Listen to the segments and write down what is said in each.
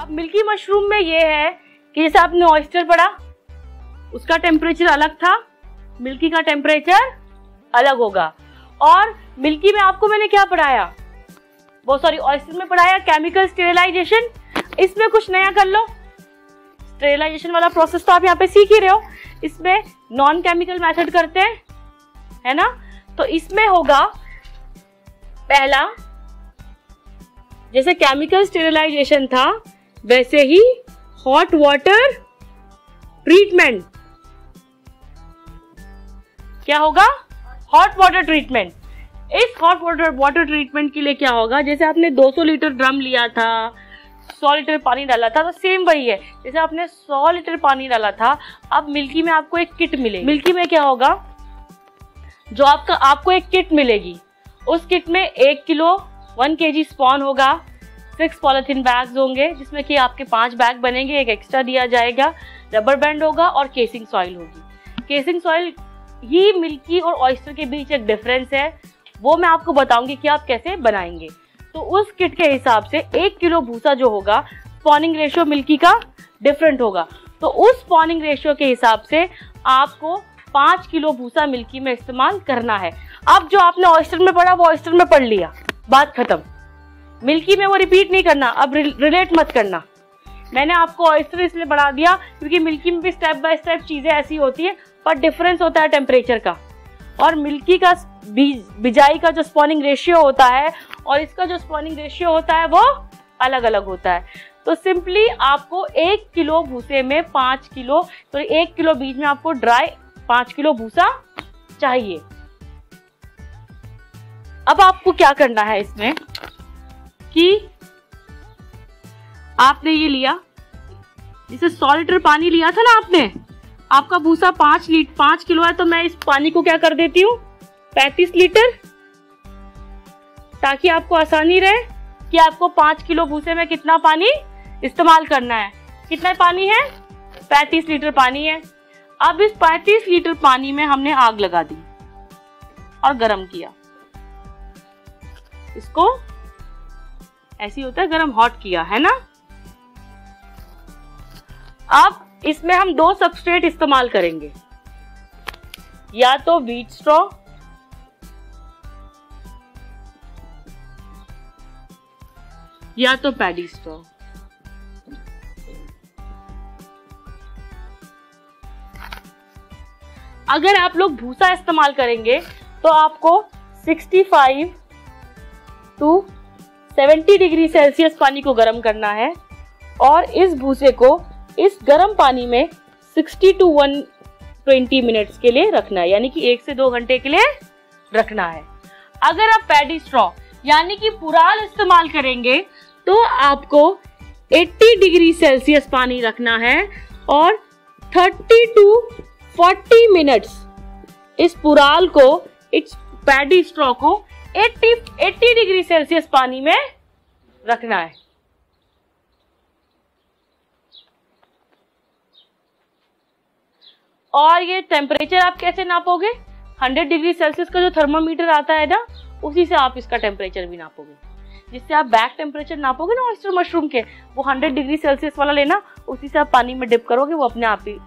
अब milky mushroom में ये है कि जैसे आपने ऑयस्टर पढ़ा, उसका टेम्परेचर अलग था, मिल्की का टेम्परेचर अलग होगा। और मिल्की में आपको मैंने क्या पढ़ाया, ऑयस्टर में पढ़ाया केमिकल स्टेरिलाइजेशन। इसमें कुछ नया कर लो, स्टेरिलाइजेशन वाला प्रोसेस तो आप यहाँ पे सीख ही रहे हो। इसमें नॉन केमिकल मेथड करते हैं, है ना। तो इसमें होगा पहला, जैसे केमिकल स्टेरिलाइजेशन था वैसे ही हॉट वाटर ट्रीटमेंट। क्या होगा? Hot water treatment. इस हॉट वाटर ट्रीटमेंट के लिए क्या होगा, जैसे आपने 200 लीटर ड्रम लिया था, 100 लीटर पानी डाला था, तो सेम वही है। जैसे आपने 100 लीटर पानी डाला था, अब मिल्की में आपको एक किट मिलेगी। मिल्की में क्या होगा, जो आपको एक किट मिलेगी, उस किट में 1 किलो 1 kg स्पॉन होगा, 6 पॉलिथीन बैग्स होंगे जिसमें कि आपके 5 बैग बनेंगे, एक एक्स्ट्रा दिया जाएगा, रबर बैंड होगा और केसिंग सॉइल होगी। केसिंग सॉइल ही मिल्की और ऑयस्टर के बीच एक डिफरेंस है, वो मैं आपको बताऊंगी कि आप कैसे बनाएंगे। तो उस किट के हिसाब से 1 किलो भूसा जो होगा, स्पॉनिंग रेशियो मिल्की का डिफरेंट होगा, तो उस स्पॉनिंग रेशियो के हिसाब से आपको 5 किलो भूसा मिल्की में इस्तेमाल करना है। अब जो आपने ऑयस्टर में पढ़ा वो ऑयस्टर में पढ़ लिया, बात खत्म। मिल्की में वो रिपीट नहीं करना, अब रिलेट मत करना। मैंने आपको ऑयस्टर इसलिए बढ़ा दिया क्योंकि मिल्की में भी स्टेप बाय स्टेप चीजें ऐसी होती है, पर डिफरेंस होता है टेम्परेचर का। और मिल्की का बिजाई का जो स्पॉनिंग रेशियो होता है और इसका जो स्पॉनिंग रेशियो होता है वो अलग अलग होता है। तो सिंपली आपको 1 किलो भूसे में 5 किलो, तो 1 किलो बीज में आपको ड्राई 5 किलो भूसा चाहिए। अब आपको क्या करना है इसमें कि आपने ये लिया, जैसे 100 लीटर पानी लिया था ना आपने, आपका भूसा 5 किलो है, तो मैं इस पानी को क्या कर देती हूँ 35 लीटर, ताकि आपको आसानी रहे कि आपको 5 किलो भूसे में कितना पानी इस्तेमाल करना है। कितना पानी है? 35 लीटर पानी है। अब इस 35 लीटर पानी में हमने आग लगा दी और गरम किया। इसको ऐसे होता है गरम, हॉट किया, है ना। अब इसमें हम 2 सबस्ट्रेट इस्तेमाल करेंगे, या तो व्हीट स्ट्रॉ या तो पैडी स्ट्रॉ। अगर आप लोग भूसा इस्तेमाल करेंगे तो आपको 65 to 70 डिग्री सेल्सियस पानी को गर्म करना है और इस भूसे को इस गर्म पानी में 60 to 120 मिनट्स के लिए रखना है, यानी कि 1 से 2 घंटे के लिए रखना है। अगर आप पैडी स्ट्रॉ यानी कि पुराल इस्तेमाल करेंगे तो आपको 80 डिग्री सेल्सियस पानी रखना है और 30 to 40 मिनट्स इस पुराल को, इस पैडी स्ट्रॉ को 80 डिग्री सेल्सियस पानी में रखना है। और ये टेम्परेचर आप कैसे नापोगे? 100 डिग्री सेल्सियस का जो थर्मामीटर आता है ना, उसी से आप इसका टेम्परेचर भी नापोगे। जिससे आप बैक टेम्परेचर नापोगे ना ऑयस्टर मशरूम के, वो 100 डिग्री सेल्सियस वाला लेना, उसी से आप पानी में डिप करोगे, वो अपने आप ही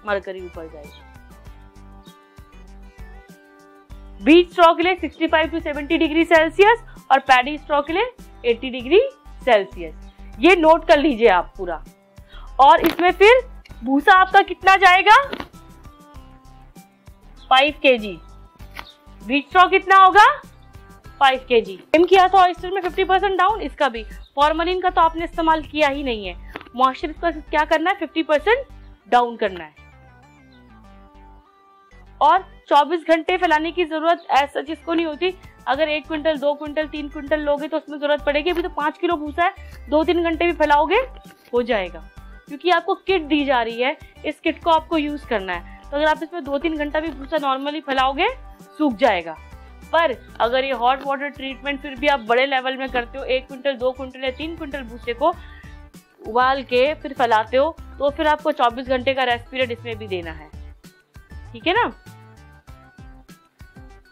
मरकरी ऊपर जाएगी। व्हीट स्ट्रॉ के लिए 65 to 70 डिग्री सेल्सियस और पैडी स्ट्रॉ के लिए 80 डिग्री सेल्सियस। ये नोट कर लीजिए आप पूरा। और इसमें फिर भूसा आपका कितना जाएगा? 5 kg। व्हीट स्ट्रॉ कितना होगा? 5 kg। सेम किया था ऑयस्टर में 50% डाउन, इसका भी। फॉर्मलिन का तो आपने इस्तेमाल किया ही नहीं है। मॉइस्चर का क्या करना है? 50% डाउन करना है। और 24 घंटे फैलाने की जरूरत ऐसा जिसको नहीं होती। अगर 1 क्विंटल, 2 क्विंटल, 3 क्विंटल लोगे तो उसमें जरूरत पड़ेगी। अभी तो 5 किलो भूसा है, 2-3 घंटे भी फैलाओगे हो जाएगा, क्योंकि आपको किट दी जा रही है, इस किट को आपको यूज करना है। तो अगर आप इसमें 2-3 घंटा भी भूसा नॉर्मली फैलाओगे सूख जाएगा। पर अगर ये हॉट वाटर ट्रीटमेंट फिर भी आप बड़े लेवल में करते हो, 1 क्विंटल, 2 क्विंटल या 3 क्विंटल भूसे को उबाल के फिर फैलाते हो, तो फिर आपको 24 घंटे का रेस्ट पीरियड इसमें भी देना है। ठीक है ना।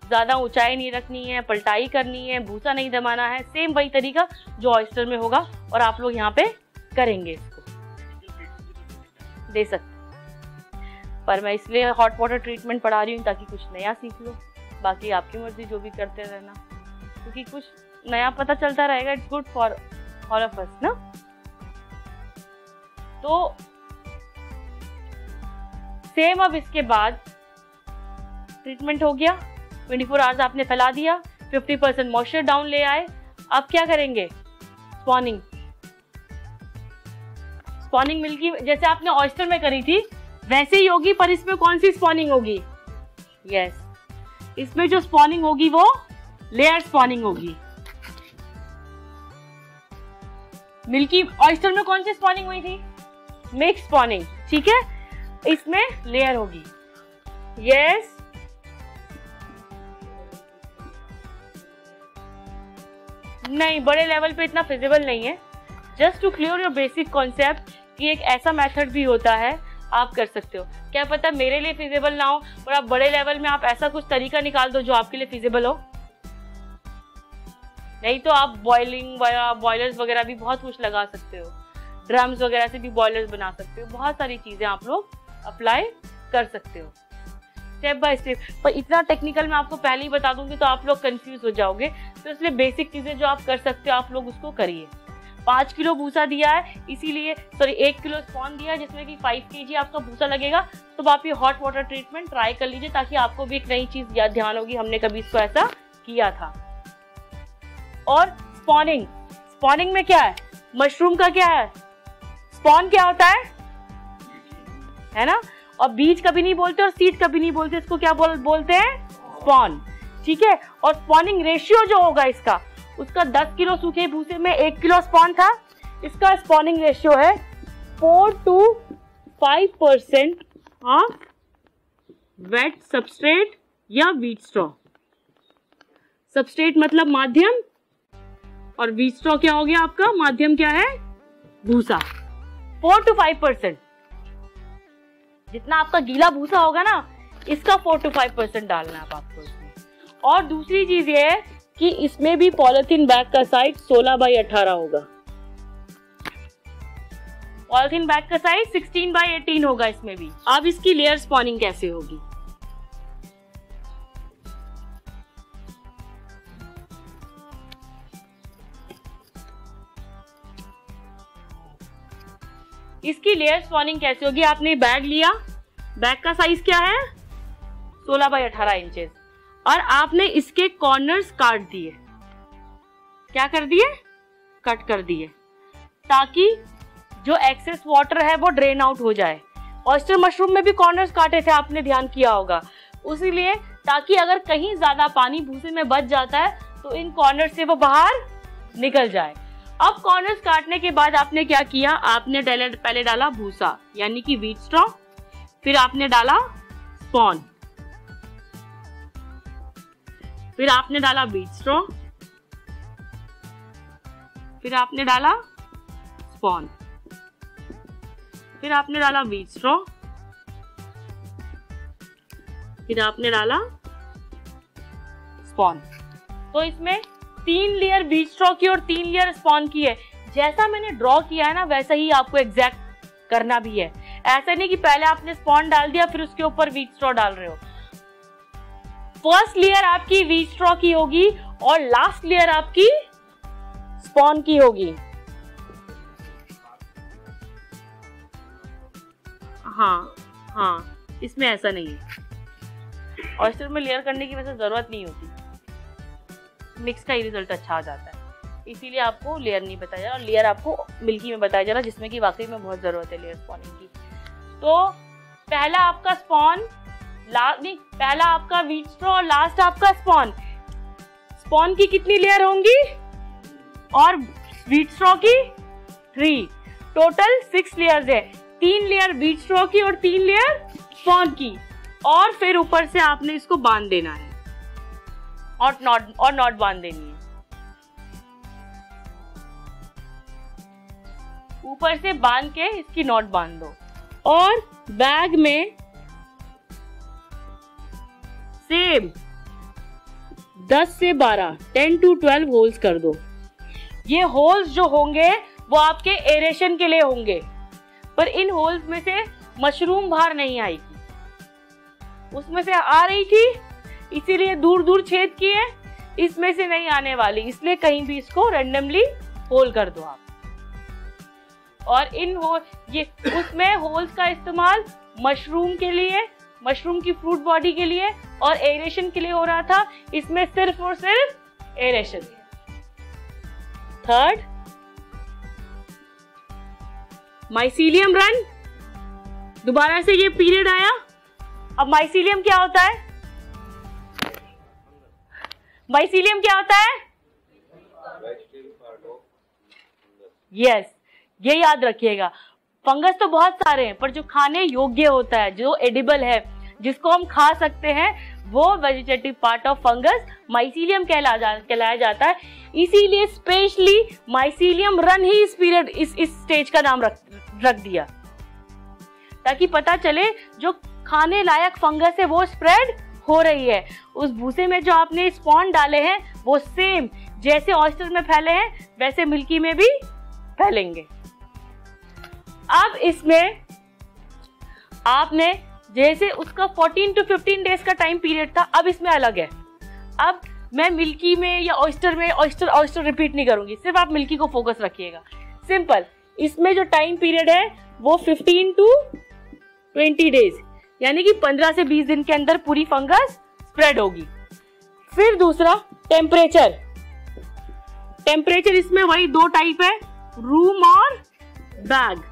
ज्यादा ऊंचाई नहीं रखनी है, पलटाई करनी है, भूसा नहीं दबाना है। सेम वही तरीका जो ऑयस्टर में होगा और आप लोग यहाँ पे करेंगे इसको, दे सकते। पर मैं इसलिए हॉट वाटर ट्रीटमेंट पढ़ा रही हूँ ताकि कुछ नया सीख लो। बाकी आपकी मर्जी, जो भी करते रहना, क्योंकि कुछ नया पता चलता रहेगा। It's good for all of us ना। तो सेम अब इसके बाद ट्रीटमेंट हो गया, 24 आवर्स आपने फैला दिया, 50% मॉइस्चर डाउन ले आए। अब क्या करेंगे? स्पॉनिंग। स्पॉनिंग मिल्की जैसे आपने ऑयस्टर में करी थी वैसे ही होगी, पर इसमें कौन सी स्पॉनिंग होगी? यस, इसमें जो स्पॉनिंग होगी वो लेयर स्पॉनिंग होगी। मिल्की ऑयस्टर में कौन सी स्पॉनिंग हुई थी? मिक्स स्पॉनिंग, ठीक है। इसमें लेयर होगी। यस, नहीं, बड़े लेवल पे इतना फिजिबल नहीं है। Just to clear your basic concept कि एक ऐसा मेथड भी होता है, आप कर सकते हो। क्या पता मेरे लिए फिजिबल ना हो, और आप बड़े लेवल में आप ऐसा कुछ तरीका निकाल दो जो आपके लिए फिजिबल हो। नहीं तो आप बॉयलर्स वगैरह भी बहुत कुछ लगा सकते हो, ड्रम्स वगैरह से भी बॉयलर्स बना सकते हो। बहुत सारी चीजें आप लोग अप्लाई कर सकते हो स्टेप बाय स्टेप। पर इतना टेक्निकल मैं आपको पहले ही बता दूंगी तो आप लोग कंफ्यूज हो जाओगे। तो इसलिए बेसिक चीजें जो आप कर सकते हो आप लोग उसको करिए। 5 किलो भूसा दिया है, इसीलिए 1 किलो स्पॉन दिया है, जिसमें कि 5 kg आपका भूसा लगेगा। तो आप ये हॉट वाटर ट्रीटमेंट ट्राई कर लीजिए, ताकि आपको भी एक नई चीज ध्यान होगी, हमने कभी इसको ऐसा किया था। और स्पॉनिंग, स्पॉनिंग में क्या है? मशरूम का क्या है? स्पॉन क्या होता है ना। और बीज कभी नहीं बोलते और सीड कभी नहीं बोलते, इसको क्या बोलते हैं? स्पॉन, ठीक है। और स्पॉनिंग रेशियो जो होगा इसका, उसका 10 किलो सूखे भूसे में 1 किलो स्पॉन था। इसका स्पॉनिंग रेशियो है 4 to 5% ऑफ वेट सबस्ट्रेट या व्हीट स्ट्रॉ। सबस्ट्रेट मतलब माध्यम, और व्हीट स्ट्रॉ क्या हो गया आपका? माध्यम क्या है? भूसा। 4 to 5%, जितना आपका गीला भूसा होगा ना, इसका 4 to 5% डालना है आपको इसमें। और दूसरी चीज ये है कि इसमें भी पॉलिथीन बैग का साइज 16/18 होगा। पॉलिथीन बैग का साइज 16/18 होगा इसमें भी। अब इसकी लेयर स्पॉनिंग कैसे होगी? इसकी लेयर स्पॉनिंग कैसे होगी? आपने बैग लिया, बैग का साइज क्या है? 16/18 इंचेस, और आपने इसके कॉर्नर्स काट दिए। क्या कर दिए? कट कर दिए, ताकि जो एक्सेस वाटर है वो ड्रेन आउट हो जाए। ऑयस्टर मशरूम में भी कॉर्नर्स काटे थे, आपने ध्यान किया होगा, उसीलिए ताकि अगर कहीं ज्यादा पानी भूसे में बच जाता है तो इन कॉर्नर से वो बाहर निकल जाए। अब कॉर्नर्स काटने के बाद आपने क्या किया? आपने पहले डाला भूसा यानी कि व्हीट स्ट्रॉ, फिर आपने डाला स्पॉन, फिर आपने डाला व्हीट स्ट्रॉ, फिर आपने डाला स्पॉन, फिर आपने डाला व्हीट स्ट्रॉ, फिर आपने डाला स्पॉन। तो इसमें 3 लेयर व्हीट स्ट्रॉ की और 3 लेयर स्पॉन की है। जैसा मैंने ड्रॉ किया है ना, वैसा ही आपको एग्जैक्ट करना भी है। ऐसा नहीं कि पहले आपने स्पॉन डाल दिया फिर उसके ऊपर व्हीट स्ट्रॉ डाल रहे हो। फर्स्ट लेयर आपकी व्हीट स्ट्रॉ की होगी और लास्ट लेयर आपकी स्पॉन की होगी। हाँ, इसमें ऐसा नहीं है। ऑयस्टर में लेयर करने की वैसे जरूरत नहीं होती, मिक्स का ही रिजल्ट अच्छा आ जाता है, इसीलिए आपको लेयर नहीं बताया जा रहा। लेयर आपको मिल्की में बताया जा रहा, जिसमें कि वाकई में बहुत जरूरत है लेयर स्पॉनिंग की। तो पहला आपका स्पॉन, पहला आपका व्हीट स्ट्रॉ और लास्ट आपका स्पॉन। स्पॉन की कितनी लेयर होंगी और व्हीट स्ट्रॉ की 3, टोटल 6 लेयर्स है। 3 लेयर व्हीट स्ट्रॉ की और 3 लेयर स्पॉन की, और फिर ऊपर से आपने इसको बांध देना है और नॉट बांध देनी है। ऊपर से बांध के इसकी नॉट बांध दो, और बैग में सेम 10 से 12 10 to 12 होल्स कर दो। ये होल्स जो होंगे वो आपके एरेशन के लिए होंगे, पर इन होल्स में से मशरूम बाहर नहीं आएगी। उसमें से आ रही थी इसीलिए दूर दूर छेद किए, इसमें से नहीं आने वाली, इसलिए कहीं भी इसको रैंडमली होल कर दो आप। और इन ये उसमें होल्स का इस्तेमाल मशरूम के लिए, मशरूम की फ्रूट बॉडी के लिए और एरेशन के लिए हो रहा था। इसमें सिर्फ और सिर्फ एरेशन। Third, mycelium run. दोबारा से ये पीरियड आया। अब माइसीलियम क्या होता है? माइसीलियम क्या होता है? यस, ये याद रखिएगा। फंगस तो बहुत सारे हैं, पर जो खाने योग्य होता है, जो एडिबल है, जिसको हम खा सकते हैं, वो vegetative part of fungus mycelium कहलाया जाता है। इसीलिए स्पेशली माइसीलियम रन ही इस पीरियड, इस स्टेज का नाम रख दिया, ताकि पता चले जो खाने लायक फंगस है वो स्प्रेड हो रही है। उस भूसे में जो आपने स्पॉन डाले हैं वो सेम जैसे ऑयस्टर में फैले हैं वैसे मिल्की में भी फैलेंगे। अब इसमें आपने जैसे उसका 14 to 15 डेज का टाइम पीरियड था, अब इसमें अलग है। अब मैं मिल्की में या ऑयस्टर में ऑयस्टर रिपीट नहीं करूंगी, सिर्फ आप मिल्की को फोकस रखिएगा। सिंपल, इसमें जो टाइम पीरियड है वो 15 to 20 डेज, यानी कि 15 से 20 दिन के अंदर पूरी फंगस स्प्रेड होगी। फिर दूसरा टेम्परेचर। टेम्परेचर इसमें वही दो टाइप है, रूम और बैग।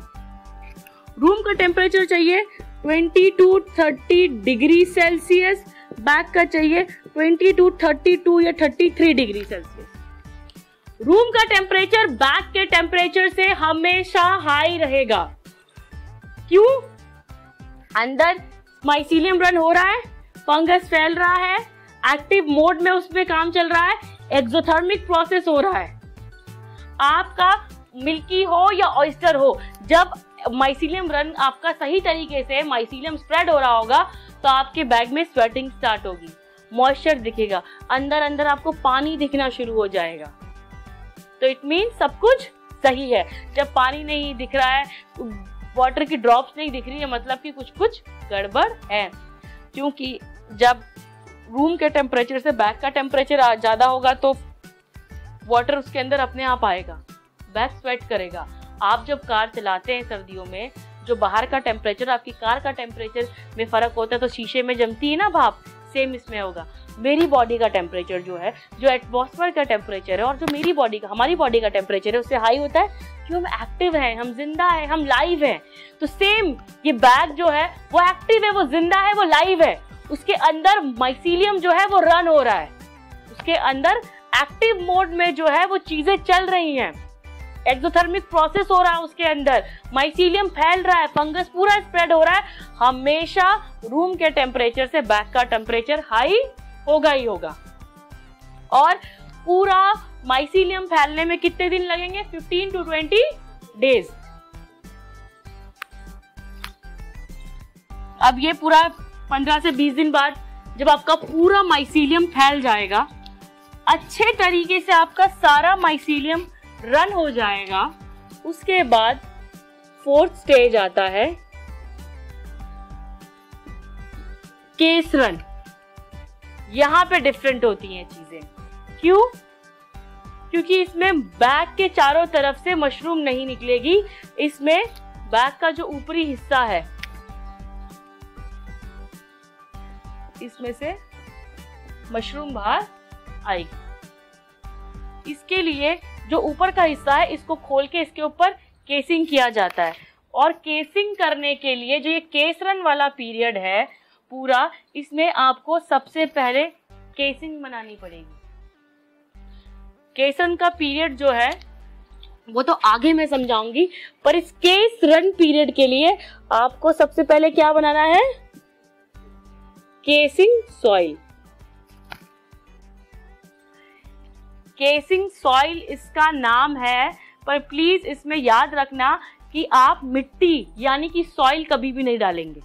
रूम का टेम्परेचर चाहिए 20 to 30 डिग्री सेल्सियस, बैग का चाहिए 20 to 32 या 33 डिग्री सेल्सियस। रूम का टेम्परेचर बैग के टेम्परेचर से हमेशा हाई रहेगा। क्यों? अंदर माइसीलियम रन हो रहा है, फंगस फैल रहा है, एक्टिव मोड में उसमें काम चल रहा है, एक्सोथर्मिक प्रोसेस हो रहा है। आपका मिल्की हो या ऑयस्टर हो, जब माइसीलियम रन आपका सही तरीके से माइसीलियम स्प्रेड हो रहा होगा तो आपके बैग में स्वेटिंग स्टार्ट होगी, मॉइस्चर दिखेगा, अंदर अंदर आपको पानी दिखना शुरू हो जाएगा। तो इट मीन सब कुछ सही है। जब पानी नहीं दिख रहा है, वाटर की ड्रॉप्स नहीं दिख रही है, मतलब कि कुछ गड़बड़ है। क्योंकि जब रूम के टेम्परेचर से बैग का टेम्परेचर ज्यादा होगा तो वाटर उसके अंदर अपने आप आएगा, बैग स्वेट करेगा। आप जब कार चलाते हैं सर्दियों में, जो बाहर का टेम्परेचर आपकी कार का टेम्परेचर में फर्क होता है तो शीशे में जमती है ना भाप, सेम इसमें होगा। मेरी बॉडी का टेम्परेचर जो है, जो एटमॉस्फेयर का टेम्परेचर है और जो मेरी बॉडी का, हमारी बॉडी का टेम्परेचर है, उससे हाई होता है क्यों? हम एक्टिव हैं, हम जिंदा हैं, हम लाइव हैं। तो सेम ये बैग जो है वो एक्टिव है, वो जिंदा है, वो लाइव है। उसके अंदर माइसीलियम जो है वो रन हो रहा है, उसके अंदर एक्टिव मोड में जो है वो चीजें चल रही हैं, एक्सोथर्मिक प्रोसेस हो रहा है उसके अंदर, माइसीलियम फैल रहा है, फंगस पूरा स्प्रेड हो रहा है। हमेशा रूम के टेम्परेचर से बैग का टेम्परेचर हाई होगा ही होगा। और पूरा माइसीलियम फैलने में कितने दिन लगेंगे? 15 to 20 डेज। अब ये पूरा 15 से 20 दिन बाद जब आपका पूरा माइसीलियम फैल जाएगा, अच्छे तरीके से आपका सारा माइसीलियम रन हो जाएगा, उसके बाद फोर्थ स्टेज आता है केस रन। यहां पे डिफरेंट होती हैं चीजें। क्यों? क्योंकि इसमें बैग के चारों तरफ से मशरूम नहीं निकलेगी, इसमें बैग का जो ऊपरी हिस्सा है इसमें से मशरूम बाहर आएगी। इसके लिए जो ऊपर का हिस्सा है इसको खोल के इसके ऊपर केसिंग किया जाता है। और केसिंग करने के लिए जो ये केस रन वाला पीरियड है पूरा, इसमें आपको सबसे पहले केसिंग बनानी पड़ेगी। केसन का पीरियड जो है वो तो आगे मैं समझाऊंगी, पर इस केस रन पीरियड के लिए आपको सबसे पहले क्या बनाना है? Casing soil. केसिंग सॉइल इसका नाम है, पर प्लीज इसमें याद रखना कि आप मिट्टी यानी कि सॉइल कभी भी नहीं डालेंगे।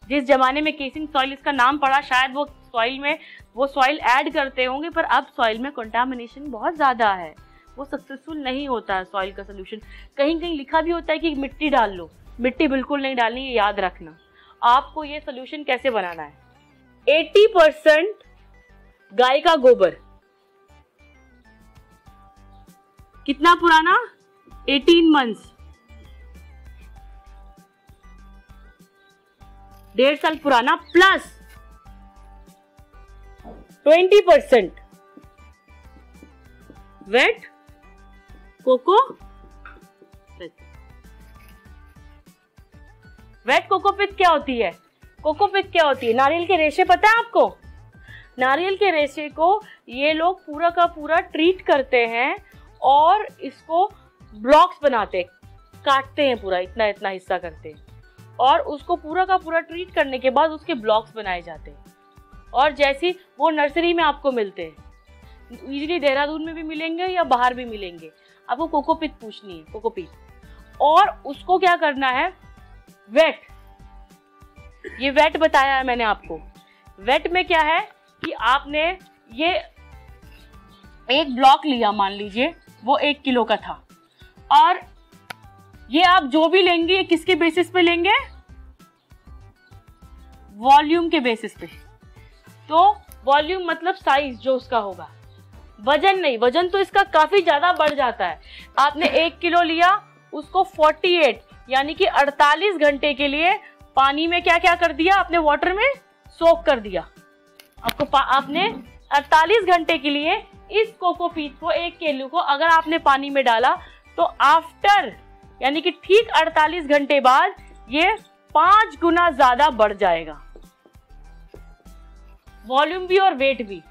जिस जमाने में केसिंग सॉइल इसका नाम पड़ा, शायद वो सॉइल ऐड करते होंगे, पर अब सॉइल में कंटामिनेशन बहुत ज्यादा है, वो सक्सेसफुल नहीं होता है सॉइल का सोल्यूशन। कहीं कहीं लिखा भी होता है कि मिट्टी डाल लो, मिट्टी बिल्कुल नहीं डालनी, ये याद रखना। आपको ये सोल्यूशन कैसे बनाना है, 80% गाय का गोबर, कितना पुराना, 18 मंथ्स, 1.5 साल पुराना, plus 20% wet cocopeat. Wet cocopeat क्या होती है? कोकोपीट क्या होती है? नारियल के रेशे, पता है आपको? नारियल के रेशे को ये लोग पूरा का पूरा ट्रीट करते हैं और इसको ब्लॉक्स बनाते हैं, काटते हैं, पूरा इतना इतना हिस्सा करते हैं और उसको पूरा का पूरा ट्रीट करने के बाद उसके ब्लॉक्स बनाए जाते हैं। और जैसी वो नर्सरी में आपको मिलते हैं, इजीली देहरादून में भी मिलेंगे या बाहर भी मिलेंगे। आपको कोकोपीट पूछनी है, कोकोपीट, और उसको क्या करना है, वेट, ये वेट बताया है मैंने आपको। वेट में क्या है कि आपने ये एक ब्लॉक लिया, मान लीजिए वो 1 किलो का था, और ये आप जो भी लेंगे ये किसके बेसिस पे लेंगे, वॉल्यूम के बेसिस पे। तो वॉल्यूम मतलब साइज जो उसका होगा, वजन नहीं, वजन तो इसका काफी ज्यादा बढ़ जाता है। आपने 1 किलो लिया, उसको 48 यानी कि 48 घंटे के लिए पानी में क्या क्या कर दिया आपने, वाटर में सोक कर दिया। आपने 48 घंटे के लिए इस कोकोपीट को, 1 किलो को अगर आपने पानी में डाला तो आफ्टर यानी कि ठीक 48 घंटे बाद ये 5 गुना ज्यादा बढ़ जाएगा, वॉल्यूम भी और वेट भी।